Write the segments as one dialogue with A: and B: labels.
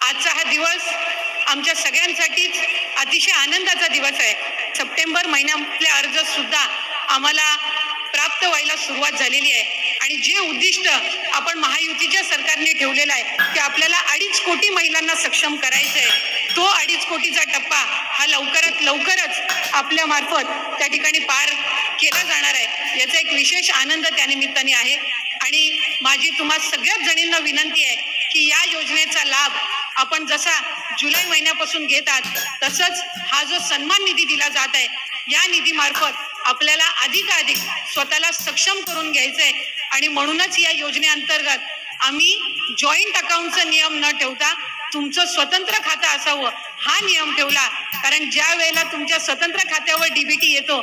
A: आजचा हा दिवस आमच्या सगळ्यांसाठीच अतिशय आनंदाचा दिवस आहे। सप्टेंबर महिन्यातले अर्ज सुद्धा आम्हाला प्राप्त व्हायला सुरुवात झालेली आहे आणि जे उद्दिष्ट आपण महायुतीच्या सरकारने ठेवलेला आहे ते आपल्याला 2.5 कोटी महिलांना सक्षम करायचं आहे। तो 2.5 कोटीचा टप्पा हा लवकरात लवकरच आपल्या मार्फत त्या ठिकाणी पार केला जाणार आहे। याचा एक विशेष आनंद त्या निमित्ताने आहे आणि माझी तुम्हा सगळ्याच जणींना विनंती आहे की या योजनेचा लाभ आपण जसा जुलै महिन्यापासून घेतात तसंच हा जो सन्मान निधी दिला जात आहे या निधीमार्फत आपल्याला अधिकाधिक स्वतःला सक्षम करून घ्यायचंय आणि म्हणूनच या योजनेअंतर्गत आम्ही जॉईंट अकाउंटचा नियम न ठेवता तुमचं स्वतंत्र खातं असावं हा नियम ठेवला। कारण ज्या वेळेला तुमच्या स्वतंत्र खात्यावर डीबीटी येतो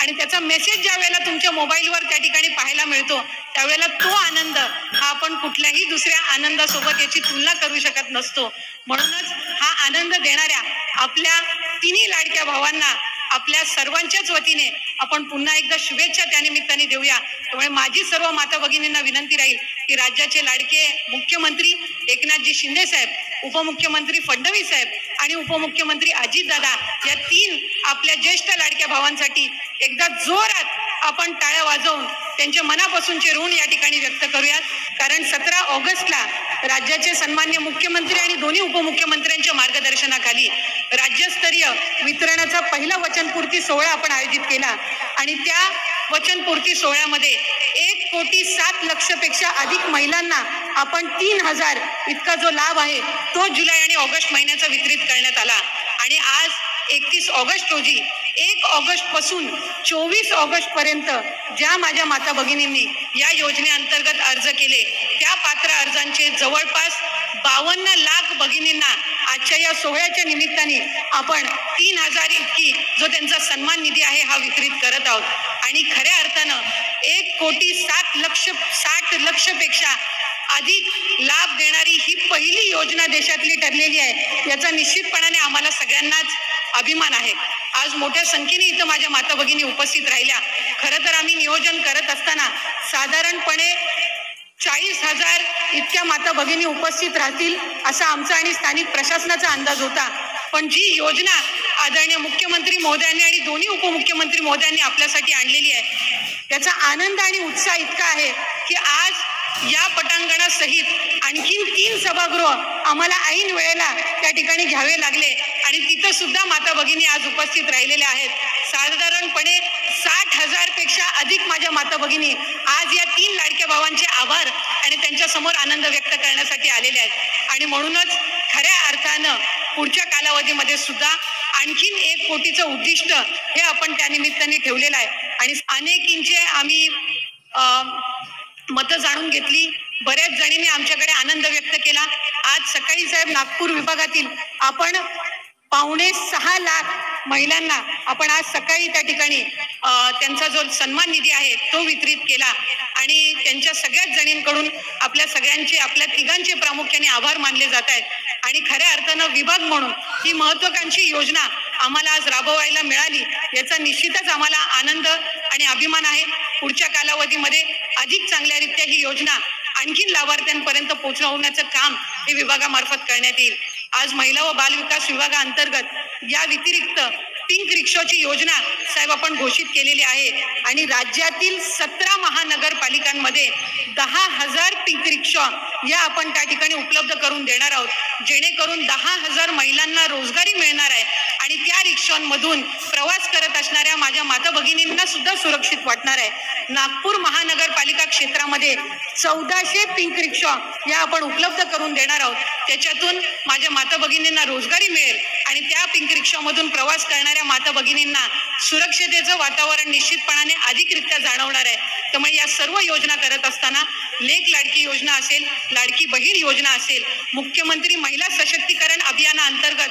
A: आणि त्याचा मेसेज ज्या वेळेला तुमच्या मोबाईलवर त्या ठिकाणी पाहायला मिळतो त्यावेळेला तो आनंद हा आपण कुठल्याही दुसऱ्या आनंदासोबत याची तुलना करू शकत नसतो। म्हणूनच हा आनंद देणाऱ्या आपल्या तिन्ही लाडक्या भावांना आपल्या सर्वांच्याच वतीने आपण पुन्हा एकदा शुभेच्छा त्या निमित्ताने देऊया। त्यामुळे माझी सर्व माता भगिनींना विनंती राहील की राज्याचे लाडके मुख्यमंत्री एकनाथजी शिंदे साहेब, उपमुख्यमंत्री फडणवीस साहेब आणि उपमुख्यमंत्री अजितदादा या 3 आपल्या ज्येष्ठ लाडक्या भावांसाठी एकदा जोरात आपण टाळ्या वाजवून त्यांच्या मनापासूनचे ऋण या ठिकाणी व्यक्त करूयात। कारण 17 ऑगस्टला राज्याचे सन्मान्य मुख्यमंत्री आणि दोन्ही उपमुख्यमंत्र्यांच्या मार्गदर्शनाखाली राज्यस्तरीय वितरणाचा पहिला वचनपूर्ती सोहळा आपण आयोजित केला आणि त्या वचनपूर्ती सोहळ्यामध्ये 1,07,00,000 पेक्षा अधिक महिलांना आपण 3,000 इतका जो लाभ आहे तो जुलै आणि ऑगस्ट महिन्याचा वितरित करण्यात आला आणि आज 31 ऑगस्ट रोजी 1 ऑगस्ट पासून 24 ऑगस्ट पर्यंत ज्या माझ्या माता भगिनींनी या योजनेअंतर्गत अर्ज केले त्या पात्र अर्जांचे जवळपास 52 लाख भगिनींना आजच्या या सोहळ्याच्या निमित्ताने आपण 3,000 इतकी जो त्यांचा सन्मान निधी आहे हा वितरित करत आहोत आणि खऱ्या अर्थानं 1,60,00,000 पेक्षा अधिक लाभ देणारी ही पहिली योजना देशातली ठरलेली आहे। याचा निश्चितपणाने आम्हाला सगळ्यांनाच अभिमान आहे। आज मोठ्या संख्येने इथं माझ्या माता भगिनी उपस्थित राहिल्या। खरं तर आम्ही नियोजन करत असताना साधारणपणे 40,000 इतक्या माता भगिनी उपस्थित राहतील असा आमचा आणि स्थानिक प्रशासनाचा अंदाज होता। पण जी योजना आदरणीय मुख्यमंत्री महोदयांनी आणि दोन्ही उपमुख्यमंत्री महोदयांनी आपल्यासाठी आणलेली आहे त्याचा आनंद आणि उत्साह इतका आहे की आज या पटांगणासहित आणखीन 3 सभागृह आम्हाला ऐन वेळेला त्या ठिकाणी घ्यावे लागले आणि तिथं सुद्धा माता भगिनी आज उपस्थित राहिलेल्या आहेत। साधारणपणे 60,000 पेक्षा अधिक माझ्या माता भगिनी आज या 3 लाडक्या भावांचे आभार आणि त्यांच्या समोर आनंद व्यक्त करण्यासाठी आलेले आहेत आणि म्हणूनच खऱ्या अर्थानं पुढच्या कालावधीमध्ये सुद्धा आणखीन 1 कोटीचं उद्दिष्ट हे आपण त्या निमित्ताने ठेवलेलं आहे आणि अनेकींचे आम्ही मतं जाणून घेतली। बऱ्याच जणींनी आमच्याकडे आनंद व्यक्त केला। आज सकाळी साहेब नागपूर विभागातील आपण 5.25 लाख महिलांना आपण आज सकाळी त्या ठिकाणी त्यांचा जो सन्मान निधी आहे तो वितरित केला आणि त्यांच्या सगळ्याच जणींकडून आपल्या सगळ्यांचे आपल्या तिघांचे प्रामुख्याने आभार मानले जात आहेत आणि खऱ्या अर्थानं विभाग म्हणून ही महत्त्वाकांक्षी योजना आम्हाला आज राबवायला मिळाली याचा निश्चितच आम्हाला आनंद आणि अभिमान आहे। पुढच्या कालावधीमध्ये अधिक चांगल्यारीत्या ही योजना आणखीन लाभार्थ्यांपर्यंत पोहोचवण्याचं काम हे विभागामार्फत करण्यात येईल। आज महिला व बाल विकास विभागाअंतर्गत या व्यतिरिक्त पिंक रिक्षाची योजना साहेब आपण घोषित केलेली आहे आणि राज्यातील 17 महानगरपालिकांमध्ये 10,000 पिंक रिक्षा या आपण त्या ठिकाणी उपलब्ध करून देणार आहोत जेणेकरून 10,000 महिलांना रोजगारी मिळणार आहे आणि त्या रिक्षांमधून प्रवास करत असणाऱ्या माझ्या माता भगिनींना सुद्धा सुरक्षित वाटणार आहे। नागपूर महानगरपालिका क्षेत्रामध्ये 1400 पिंक रिक्षा या आपण उपलब्ध करून देणार आहोत। त्याच्यातून माझ्या माता भगिनींना रोजगारी मिळेल आणि त्या पिंक रिक्षामधून प्रवास करणाऱ्या माता भगिनींना सुरक्षिततेचं वातावरण निश्चितपणाने अधिकरित्या जाणवणार आहे। त्यामुळे या सर्व योजना करत असताना लेक लाडकी योजना असेल, लाडकी बहीण योजना असेल, मुख्यमंत्री महिला सशक्तीकरण अभियानाअंतर्गत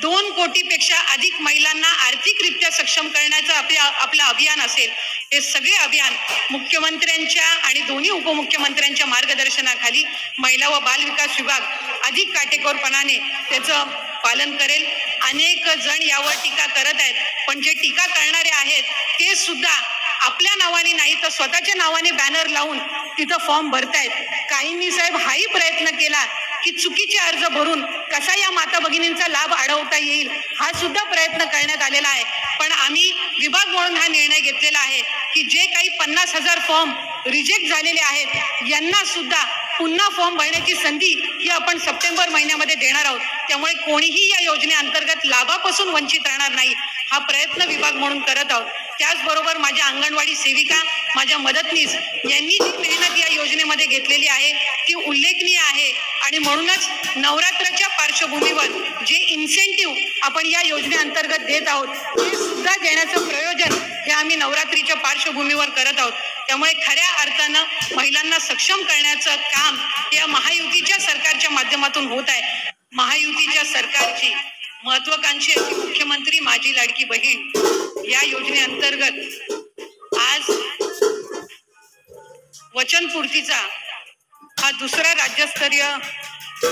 A: 2 कोटीपेक्षा अधिक महिलांना आर्थिकरित्या सक्षम करण्याचं आपलं अभियान असेल, हे सगळे अभियान मुख्यमंत्र्यांच्या आणि दोन्ही उपमुख्यमंत्र्यांच्या मार्गदर्शनाखाली महिला व बाल विकास विभाग अधिक काटेकोरपणाने त्याचं पालन करेल। अनेक जण यावर टीका करत आहेत पण जे टीका करणारे आहेत ते सुद्धा आपल्या नावाने नाही तर स्वतःच्या नावाने बॅनर लावून तिथं फॉर्म भरतायत। काहींनी साहेब हाही प्रयत्न केला की चुकीचे अर्ज भरून कसा या माता भगिनींचा लाभ अडवता येईल हा सुद्धा प्रयत्न करण्यात आलेला आहे. पण आम्ही विभाग म्हणून हा निर्णय घेतलेला आहे की जे काही 50,000 फॉर्म रिजेक्ट झालेले आहेत यांना सुद्धा पुन्हा फॉर्म भरण्याची संधी ही आपण सप्टेंबर महिन्यामध्ये देणार आहोत. त्यामुळे कोणीही या योजनेअंतर्गत लाभापासून वंचित राहणार नाही हा प्रयत्न विभाग म्हणून करत आहोत. त्याचबरोबर माझ्या अंगणवाडी सेविका, माझ्या मदतनीस यांनी जी मेहनत या योजनेमध्ये घेतलेली आहे ती उल्लेखनीय आहे आणि म्हणूनच नवरात्राच्या पार्श्वभूमीवर जे इन्सेंटिव्ह आपण या योजनेअंतर्गत देत आहोत ते सुद्धा देण्याचं प्रयोजन हे आम्ही नवरात्रीच्या पार्श्वभूमीवर करत आहोत. त्यामुळे खऱ्या अर्थानं महिलांना सक्षम करण्याचं काम या महायुतीच्या सरकारच्या माध्यमातून होत आहे. महायुतीच्या सरकारची महत्वाकांक्षी अशी मुख्यमंत्री माझी लाडकी बहीण या योजनेअंतर्गत आज वचनपूर्तीचा हा दुसरा राज्यस्तरीय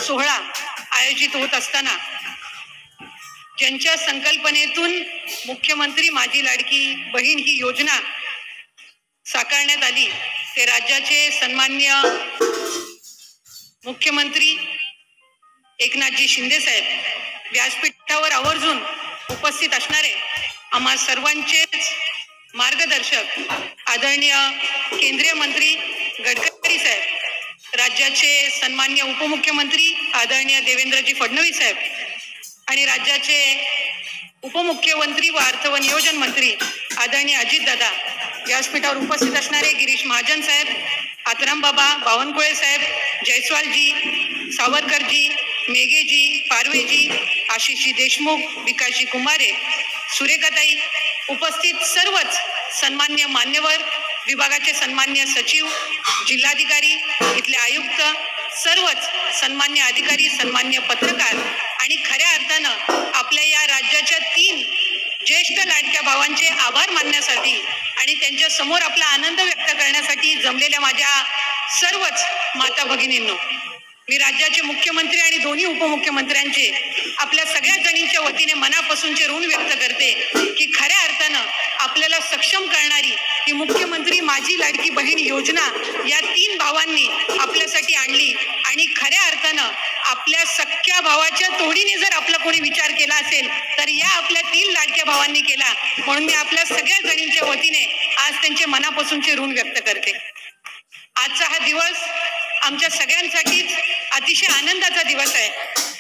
A: सोहळा आयोजित होत असताना ज्यांच्या संकल्पनेतून मुख्यमंत्री माझी लाडकी बहीण ही योजना साकारण्यात आली ते राज्याचे सन्माननीय मुख्यमंत्री एकनाथजी शिंदे साहेब व्यासपीठावर आवर्जून उपस्थित असणारे आम्हा सर्वांचेच मार्गदर्शक आदरणीय केंद्रीय मंत्री गडकरी साहेब, राज्याचे सन्माननीय उपमुख्यमंत्री आदरणीय देवेंद्रजी फडणवीस साहेब आणि राज्याचे उपमुख्यमंत्री व अर्थ व नियोजन मंत्री आदरणीय अजितदादा, व्यासपीठावर उपस्थित असणारे गिरीश महाजन साहेब, आतराम बाबा, बावनकुळे साहेब, जयस्वालजी, सावरकरजी, मेघेजी, पारवेजी, आशिषजी देशमुख, विकासजी कुंभारे, सुरेखाताई, उपस्थित सर्वच सन्मान्य मान्यवर, विभागाचे सन्मान्य सचिव, जिल्हाधिकारी, इथले आयुक्त, सर्वच सन्मान्य अधिकारी, सन्मान्य पत्रकार आणि खऱ्या अर्थानं आपल्या या राज्याच्या 3 ज्येष्ठ लाडक्या भावांचे आभार मानण्यासाठी आणि त्यांच्या समोर आपला आनंद व्यक्त करण्यासाठी जमलेल्या माझ्या सर्वच माता भगिनींनो, मी राज्याचे मुख्यमंत्री आणि दोन्ही उपमुख्यमंत्र्यांचे आपल्या सगळ्या जणींच्या वतीने मनापासूनचे ऋण व्यक्त करते की खऱ्या अर्थानं आपल्याला सक्षम करणारी ही मुख्यमंत्री माझी लाडकी बहीण योजना या 3 भावांनी आपल्यासाठी आणली आणि खऱ्या अर्थानं आपल्या सख्या भावाच्या तोडीने जर आपला कोणी विचार केला असेल तर या आपल्या 3 लाडक्या भावांनी केला. म्हणून मी आपल्या सगळ्या जणींच्या वतीने आज त्यांचे मनापासूनचे ऋण व्यक्त करते. आजचा हा दिवस आमच्या सगळ्यांसाठीच अतिशय आनंदाचा दिवस आहे,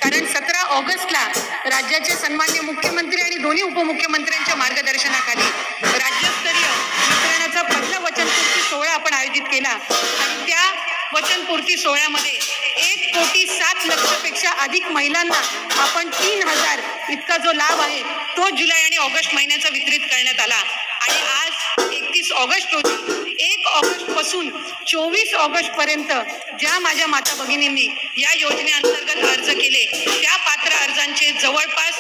A: कारण 17 ऑगस्टला राज्याचे सन्मान्य मुख्यमंत्री आणि दोन्ही उपमुख्यमंत्र्यांच्या मार्गदर्शनाखाली राज्यस्तरीय वितरणाचा पहिला वचनपूर्ती सोहळा आपण आयोजित केला आणि त्या वचनपूर्ती सोहळ्यामध्ये 1,07,00,000 पेक्षा अधिक महिलांना आपण 3,000 इतका जो लाभ आहे तो जुलै आणि ऑगस्ट महिन्याचा वितरित करण्यात आला. आणि आज 31 ऑगस्ट रोजी 1 ऑगस्ट पासून 24 ऑगस्ट पर्यंत ज्या माझ्या माता भगिनींनी या योजनेअंतर्गत अर्ज केले त्या पात्र अर्जांचे जवळपास